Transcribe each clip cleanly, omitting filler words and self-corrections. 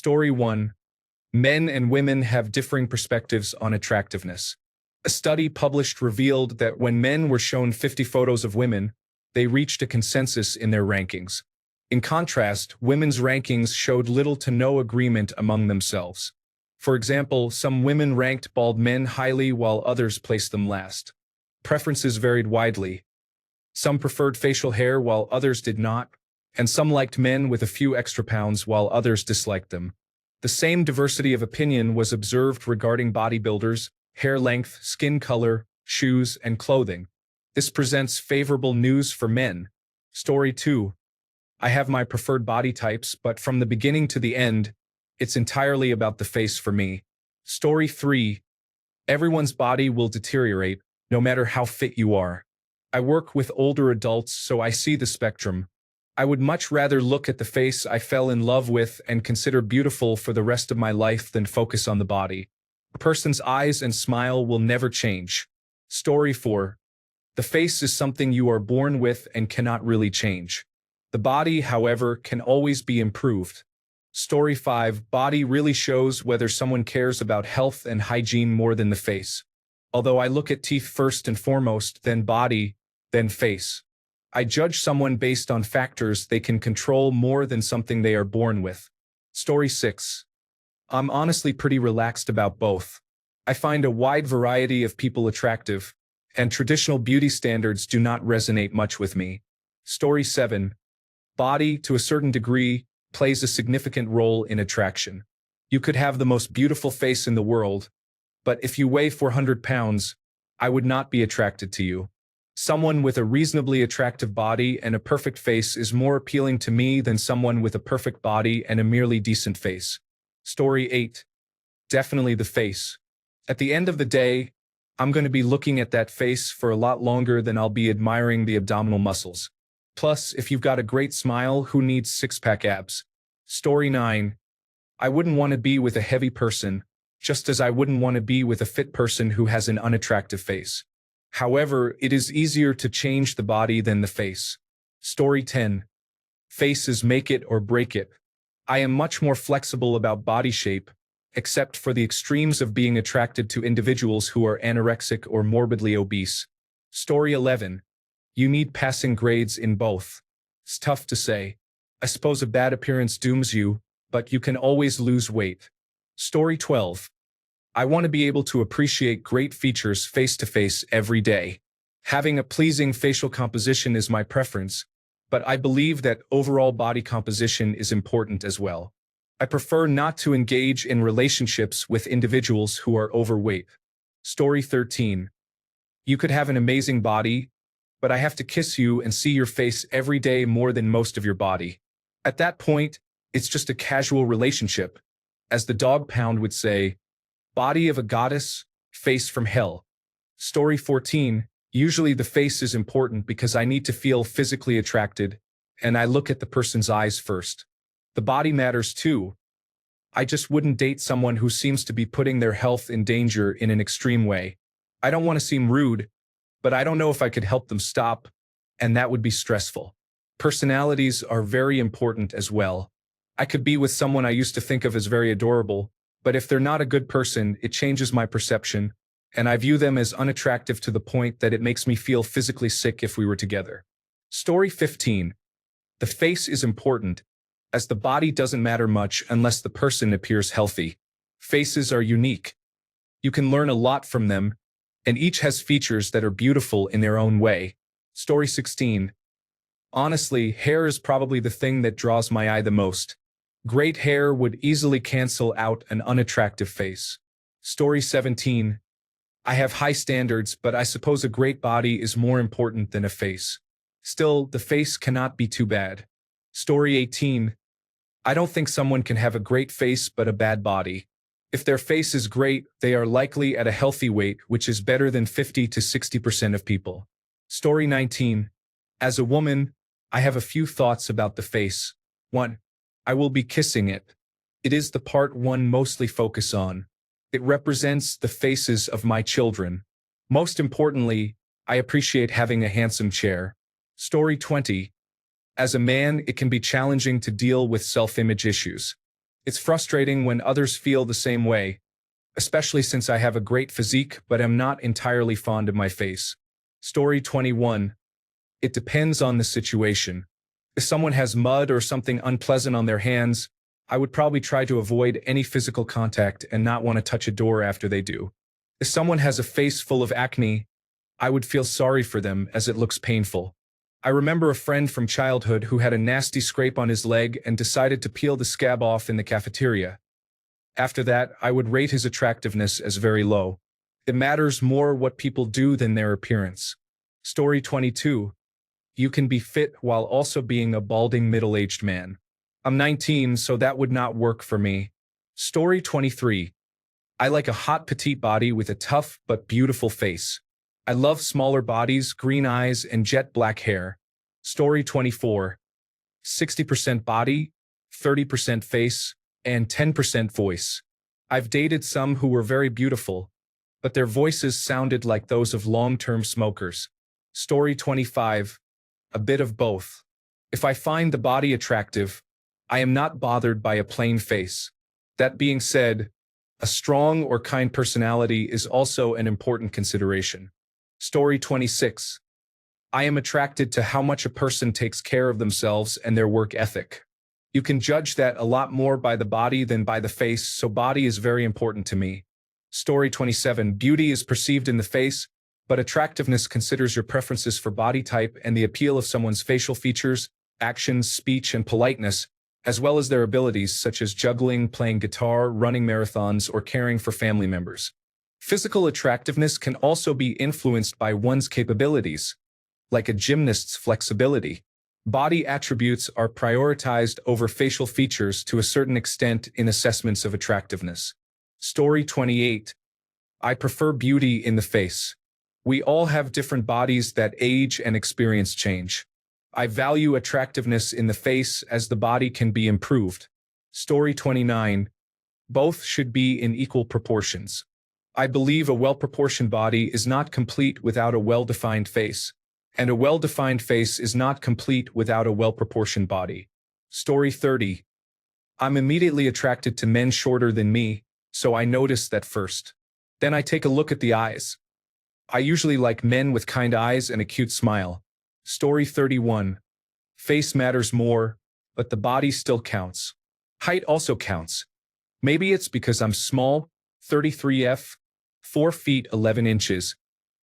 Story 1. Men and women have differing perspectives on attractiveness. A study published revealed that when men were shown 50 photos of women, they reached a consensus in their rankings. In contrast, women's rankings showed little to no agreement among themselves. For example, some women ranked bald men highly while others placed them last. Preferences varied widely. Some preferred facial hair while others did not, and some liked men with a few extra pounds while others disliked them. The same diversity of opinion was observed regarding bodybuilders, hair length, skin color, shoes, and clothing. This presents favorable news for men. Story 2. I have my preferred body types, but from the beginning to the end, it's entirely about the face for me. Story 3. Everyone's body will deteriorate, no matter how fit you are. I work with older adults, so I see the spectrum. I would much rather look at the face I fell in love with and consider beautiful for the rest of my life than focus on the body. A person's eyes and smile will never change. Story 4. The face is something you are born with and cannot really change. The body, however, can always be improved. Story 5. Body really shows whether someone cares about health and hygiene more than the face. Although I look at teeth first and foremost, then body, then face. I judge someone based on factors they can control more than something they are born with. Story 6. I'm honestly pretty relaxed about both. I find a wide variety of people attractive, and traditional beauty standards do not resonate much with me. Story 7. Body, to a certain degree, plays a significant role in attraction. You could have the most beautiful face in the world, but if you weigh 400 pounds, I would not be attracted to you. Someone with a reasonably attractive body and a perfect face is more appealing to me than someone with a perfect body and a merely decent face. Story 8. Definitely the face. At the end of the day, I'm going to be looking at that face for a lot longer than I'll be admiring the abdominal muscles. Plus, if you've got a great smile, who needs six-pack abs? Story 9. I wouldn't want to be with a heavy person, just as I wouldn't want to be with a fit person who has an unattractive face. However, it is easier to change the body than the face. Story 10. Faces make it or break it. I am much more flexible about body shape, except for the extremes of being attracted to individuals who are anorexic or morbidly obese. Story 11. You need passing grades in both. It's tough to say. I suppose a bad appearance dooms you, but you can always lose weight. Story 12. I want to be able to appreciate great features face-to-face every day. Having a pleasing facial composition is my preference, but I believe that overall body composition is important as well. I prefer not to engage in relationships with individuals who are overweight. Story 13. You could have an amazing body, but I have to kiss you and see your face every day more than most of your body. At that point, it's just a casual relationship. As the dog pound would say, body of a goddess, face from hell. Story 14. Usually the face is important because I need to feel physically attracted, and I look at the person's eyes first. The body matters too. I just wouldn't date someone who seems to be putting their health in danger in an extreme way. I don't want to seem rude, but I don't know if I could help them stop, and that would be stressful. Personalities are very important as well. I could be with someone I used to think of as very adorable, but if they're not a good person, it changes my perception, and I view them as unattractive to the point that it makes me feel physically sick if we were together. Story 15. The face is important, as the body doesn't matter much unless the person appears healthy. Faces are unique. You can learn a lot from them, and each has features that are beautiful in their own way. Story 16. Honestly, hair is probably the thing that draws my eye the most. Great hair would easily cancel out an unattractive face. Story 17. I have high standards, but I suppose a great body is more important than a face. Still, the face cannot be too bad. Story 18. I don't think someone can have a great face but a bad body. If their face is great, they are likely at a healthy weight, which is better than 50 to 60% of people. Story 19. As a woman, I have a few thoughts about the face. 1. I will be kissing it. It is the part one mostly focus on. It represents the faces of my children. Most importantly, I appreciate having a handsome chair. Story 20. As a man, it can be challenging to deal with self-image issues. It's frustrating when others feel the same way, especially since I have a great physique but am not entirely fond of my face. Story 21. It depends on the situation. If someone has mud or something unpleasant on their hands, I would probably try to avoid any physical contact and not want to touch a door after they do. If someone has a face full of acne, I would feel sorry for them as it looks painful. I remember a friend from childhood who had a nasty scrape on his leg and decided to peel the scab off in the cafeteria. After that, I would rate his attractiveness as very low. It matters more what people do than their appearance. Story 22. You can be fit while also being a balding middle-aged man. I'm 19, so that would not work for me. Story 23. I like a hot petite body with a tough but beautiful face. I love smaller bodies, green eyes, and jet black hair. Story 24. 60% body, 30% face, and 10% voice. I've dated some who were very beautiful, but their voices sounded like those of long-term smokers. Story 25. A bit of both. If I find the body attractive, I am not bothered by a plain face. That being said, a strong or kind personality is also an important consideration. Story 26. I am attracted to how much a person takes care of themselves and their work ethic. You can judge that a lot more by the body than by the face, so body is very important to me. Story 27. Beauty is perceived in the face, but attractiveness considers your preferences for body type and the appeal of someone's facial features, actions, speech, and politeness, as well as their abilities such as juggling, playing guitar, running marathons, or caring for family members. Physical attractiveness can also be influenced by one's capabilities, like a gymnast's flexibility. Body attributes are prioritized over facial features to a certain extent in assessments of attractiveness. Story 28. I prefer beauty in the face. We all have different bodies that age and experience change. I value attractiveness in the face as the body can be improved. Story 29. Both should be in equal proportions. I believe a well-proportioned body is not complete without a well-defined face, and a well-defined face is not complete without a well-proportioned body. Story 30. I'm immediately attracted to men shorter than me, so I notice that first. Then I take a look at the eyes. I usually like men with kind eyes and a cute smile. Story 31. Face matters more, but the body still counts. Height also counts. Maybe it's because I'm small, 33F, 4 feet 11 inches,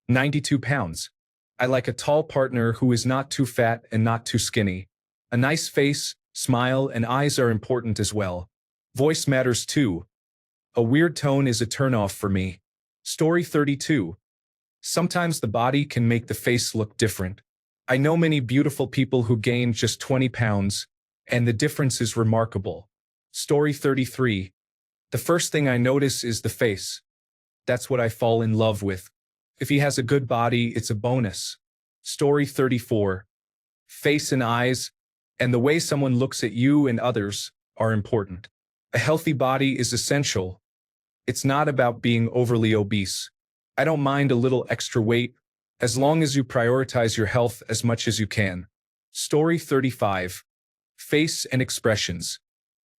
92 pounds. I like a tall partner who is not too fat and not too skinny. A nice face, smile, and eyes are important as well. Voice matters too. A weird tone is a turnoff for me. Story 32. Sometimes the body can make the face look different. I know many beautiful people who gained just 20 pounds, and the difference is remarkable. Story 33. The first thing I notice is the face. That's what I fall in love with. If he has a good body, it's a bonus. Story 34. Face and eyes, and the way someone looks at you and others, are important. A healthy body is essential. It's not about being overly obese. I don't mind a little extra weight, as long as you prioritize your health as much as you can. Story 35. Face and expressions.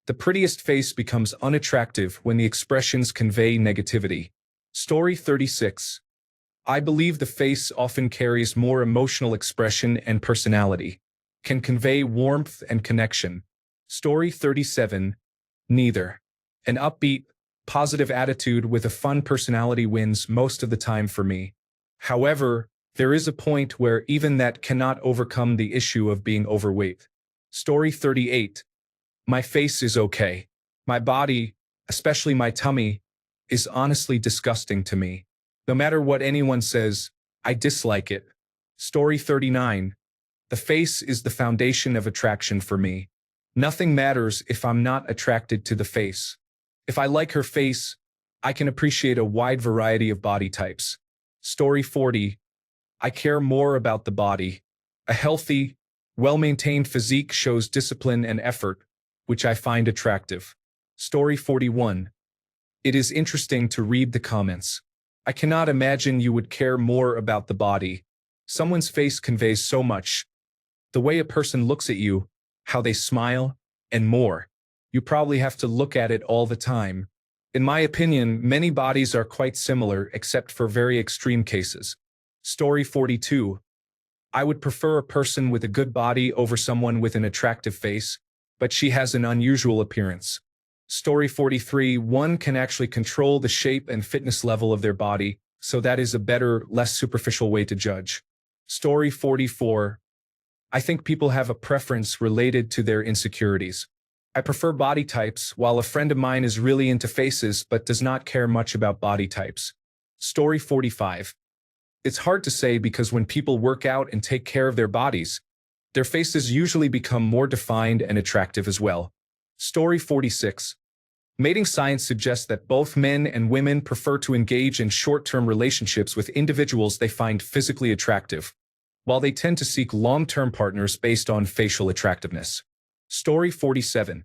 The prettiest face becomes unattractive when the expressions convey negativity. Story 36. I believe the face often carries more emotional expression and personality, can convey warmth and connection. Story 37. Neither. An upbeat, positive attitude with a fun personality wins most of the time for me. However, there is a point where even that cannot overcome the issue of being overweight. Story 38. My face is okay. My body, especially my tummy, is honestly disgusting to me. No matter what anyone says, I dislike it. Story 39. The face is the foundation of attraction for me. Nothing matters if I'm not attracted to the face. If I like her face, I can appreciate a wide variety of body types. Story 40. I care more about the body. A healthy, well-maintained physique shows discipline and effort, which I find attractive. Story 41. It is interesting to read the comments. I cannot imagine you would care more about the body. Someone's face conveys so much. The way a person looks at you, how they smile, and more. You probably have to look at it all the time. In my opinion, many bodies are quite similar except for very extreme cases. Story 42. I would prefer a person with a good body over someone with an attractive face, but she has an unusual appearance. Story 43. One can actually control the shape and fitness level of their body, so that is a better, less superficial way to judge. Story 44. I think people have a preference related to their insecurities. I prefer body types, while a friend of mine is really into faces but does not care much about body types. Story 45. It's hard to say because when people work out and take care of their bodies, their faces usually become more defined and attractive as well. Story 46. Mating science suggests that both men and women prefer to engage in short-term relationships with individuals they find physically attractive, while they tend to seek long-term partners based on facial attractiveness. Story 47.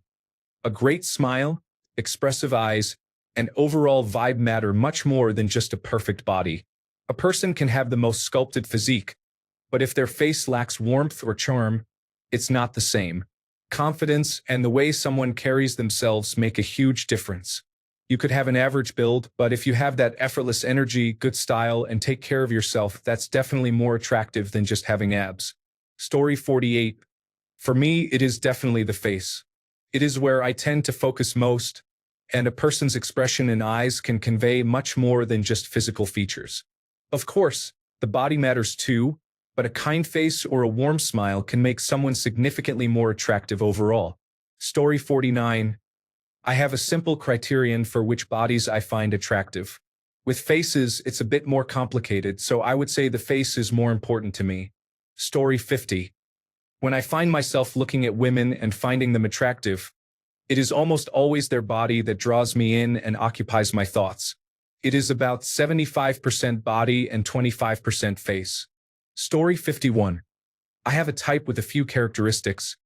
A great smile, expressive eyes, and overall vibe matter much more than just a perfect body. A person can have the most sculpted physique, but if their face lacks warmth or charm, it's not the same. Confidence and the way someone carries themselves make a huge difference. You could have an average build, but if you have that effortless energy, good style, and take care of yourself, that's definitely more attractive than just having abs. Story 48. For me, it is definitely the face. It is where I tend to focus most, and a person's expression and eyes can convey much more than just physical features. Of course, the body matters too, but a kind face or a warm smile can make someone significantly more attractive overall. Story 49. I have a simple criterion for which bodies I find attractive. With faces, it's a bit more complicated, so I would say the face is more important to me. Story 50. When I find myself looking at women and finding them attractive, it is almost always their body that draws me in and occupies my thoughts. It is about 75% body and 25% face. Story 51. I have a type with a few characteristics: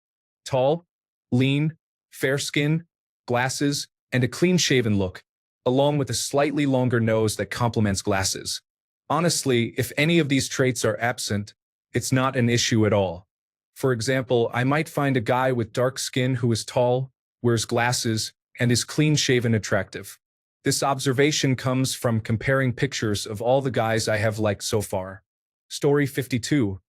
tall, lean, fair skin, glasses, and a clean-shaven look, along with a slightly longer nose that complements glasses. Honestly, if any of these traits are absent, it's not an issue at all. For example, I might find a guy with dark skin who is tall, wears glasses, and is clean-shaven attractive. This observation comes from comparing pictures of all the guys I have liked so far. Story 52.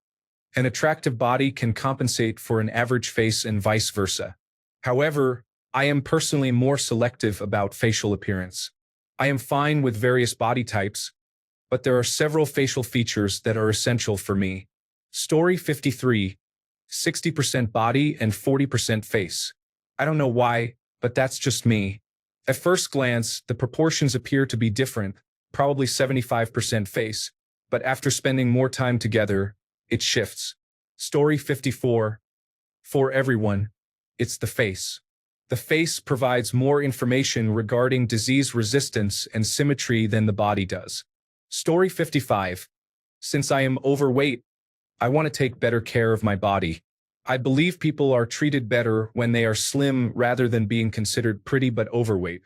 An attractive body can compensate for an average face and vice versa. However, I am personally more selective about facial appearance. I am fine with various body types, but there are several facial features that are essential for me. Story 53. 60% body and 40% face. I don't know why, but that's just me. At first glance, the proportions appear to be different, probably 75% face, but after spending more time together, it shifts. Story 54. For everyone, it's the face. The face provides more information regarding disease resistance and symmetry than the body does. Story 55. Since I am overweight, I want to take better care of my body. I believe people are treated better when they are slim rather than being considered pretty but overweight.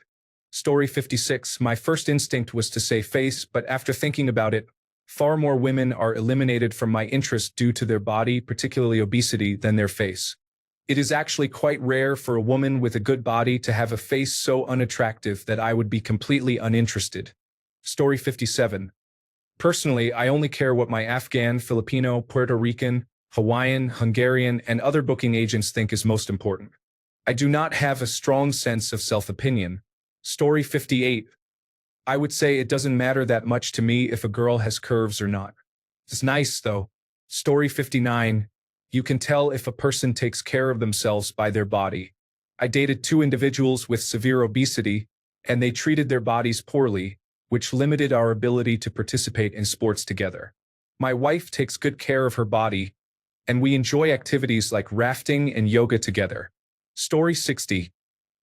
Story 56. My first instinct was to say face, but after thinking about it, far more women are eliminated from my interest due to their body, particularly obesity, than their face. It is actually quite rare for a woman with a good body to have a face so unattractive that I would be completely uninterested. Story 57. Personally, I only care what my Afghan, Filipino, Puerto Rican, Hawaiian, Hungarian, and other booking agents think is most important. I do not have a strong sense of self-opinion. Story 58. I would say it doesn't matter that much to me if a girl has curves or not. It's nice, though. Story 59. You can tell if a person takes care of themselves by their body. I dated two individuals with severe obesity, and they treated their bodies poorly, which limited our ability to participate in sports together. My wife takes good care of her body, and we enjoy activities like rafting and yoga together. Story 60.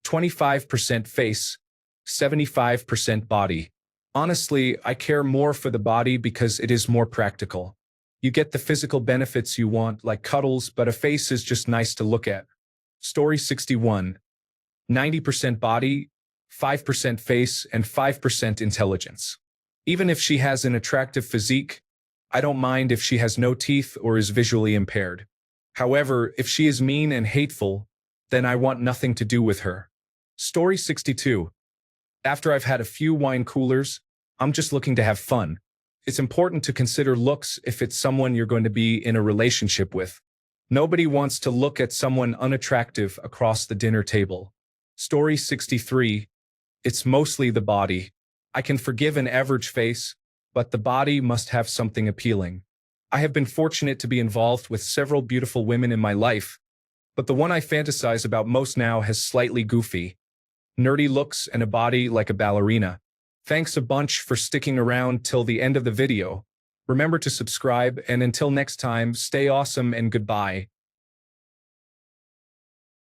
25% face, 75% body. Honestly, I care more for the body because it is more practical. You get the physical benefits you want, like cuddles, but a face is just nice to look at. Story 61. 90% body, 5% face, and 5% intelligence. Even if she has an attractive physique, I don't mind if she has no teeth or is visually impaired. However, if she is mean and hateful, then I want nothing to do with her. Story 62. After I've had a few wine coolers, I'm just looking to have fun. It's important to consider looks if it's someone you're going to be in a relationship with. Nobody wants to look at someone unattractive across the dinner table. Story 63. It's mostly the body. I can forgive an average face, but the body must have something appealing. I have been fortunate to be involved with several beautiful women in my life, but the one I fantasize about most now has slightly goofy, nerdy looks and a body like a ballerina. Thanks a bunch for sticking around till the end of the video. Remember to subscribe, and until next time, stay awesome and goodbye.